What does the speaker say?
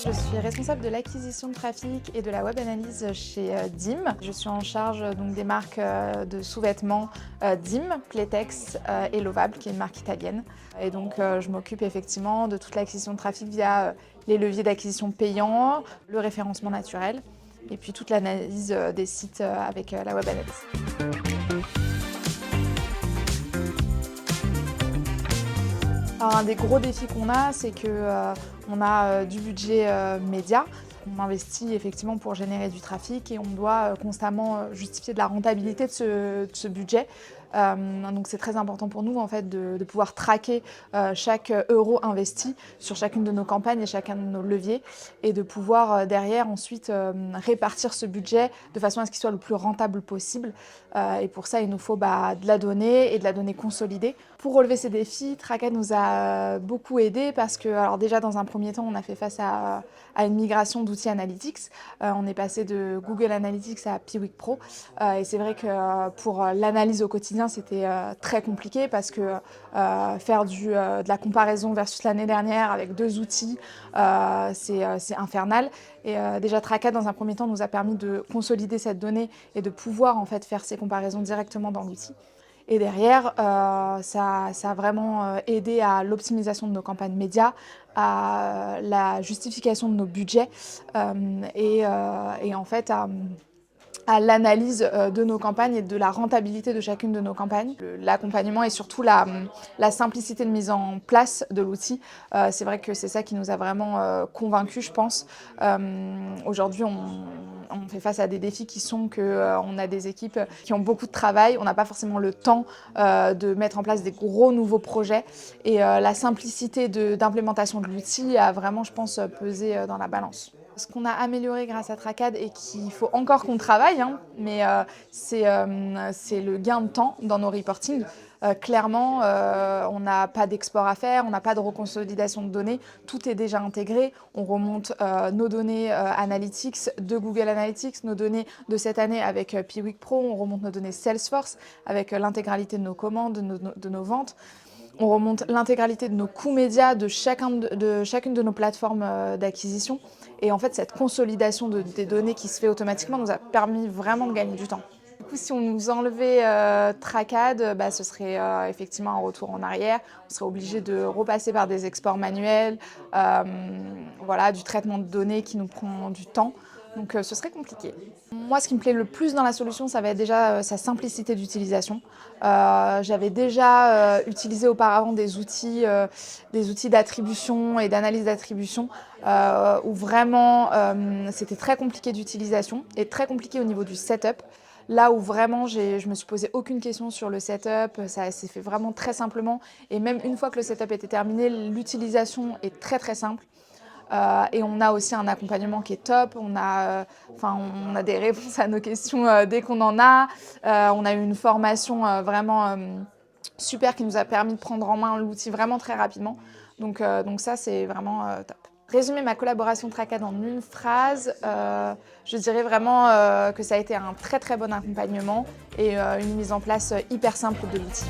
Je suis responsable de l'acquisition de trafic et de la web analyse chez DIM. Je suis en charge donc des marques de sous-vêtements DIM, Playtex et Lovable, qui est une marque italienne. Et donc je m'occupe effectivement de toute l'acquisition de trafic via les leviers d'acquisition payants, le référencement naturel et puis toute l'analyse des sites avec la web analyse. Alors, un des gros défis qu'on a, c'est qu'on a du budget média. On investit effectivement pour générer du trafic et on doit constamment justifier de la rentabilité de ce budget. Donc c'est très important pour nous en fait, de pouvoir traquer chaque euro investi sur chacune de nos campagnes et chacun de nos leviers et de pouvoir derrière ensuite répartir ce budget de façon à ce qu'il soit le plus rentable possible. Et pour ça, il nous faut de la donnée et de la donnée consolidée. Pour relever ces défis, Tracad nous a beaucoup aidés parce que, alors déjà dans un premier temps, on a fait face à une migration d'outils analytics. On est passé de Google Analytics à Piwik Pro. Et c'est vrai que pour l'analyse au quotidien, c'était très compliqué parce que faire de la comparaison versus l'année dernière avec deux outils, c'est infernal. Et déjà Tracad, dans un premier temps, nous a permis de consolider cette donnée et de pouvoir en fait faire ces comparaisons directement dans l'outil. Et derrière, ça a vraiment aidé à l'optimisation de nos campagnes médias, à la justification de nos budgets et en fait à l'analyse de nos campagnes et de la rentabilité de chacune de nos campagnes. L'accompagnement et surtout la simplicité de mise en place de l'outil, c'est vrai que c'est ça qui nous a vraiment convaincus, je pense. Aujourd'hui, on fait face à des défis qui sont qu'on a des équipes qui ont beaucoup de travail, on n'a pas forcément le temps de mettre en place des gros nouveaux projets et la simplicité d'implémentation de l'outil a vraiment, je pense, pesé dans la balance. Ce qu'on a amélioré grâce à Tracad et qu'il faut encore qu'on travaille, mais c'est le gain de temps dans nos reporting. Clairement, on n'a pas d'export à faire, on n'a pas de reconsolidation de données, tout est déjà intégré. On remonte nos données Analytics de Google Analytics, nos données de cette année avec Piwik Pro, on remonte nos données Salesforce avec l'intégralité de nos commandes, de nos ventes. On remonte l'intégralité de nos coûts médias de chacune de nos plateformes d'acquisition. Et en fait, cette consolidation des données qui se fait automatiquement nous a permis vraiment de gagner du temps. Du coup, si on nous enlevait Tracad, ce serait effectivement un retour en arrière. On serait obligé de repasser par des exports manuels, voilà, du traitement de données qui nous prend du temps. Donc ce serait compliqué. Moi, ce qui me plaît le plus dans la solution, ça va être déjà sa simplicité d'utilisation. J'avais déjà utilisé auparavant des outils d'attribution et d'analyse d'attribution où vraiment c'était très compliqué d'utilisation et très compliqué au niveau du setup. Là où vraiment je me suis posé aucune question sur le setup, ça s'est fait vraiment très simplement. Et même une fois que le setup était terminé, l'utilisation est très très simple. Et on a aussi un accompagnement qui est top, on a des réponses à nos questions dès qu'on en a. On a eu une formation vraiment super qui nous a permis de prendre en main l'outil vraiment très rapidement. Donc ça, c'est vraiment top. Résumer ma collaboration Tracad en une phrase, je dirais vraiment que ça a été un très très bon accompagnement et une mise en place hyper simple de l'outil.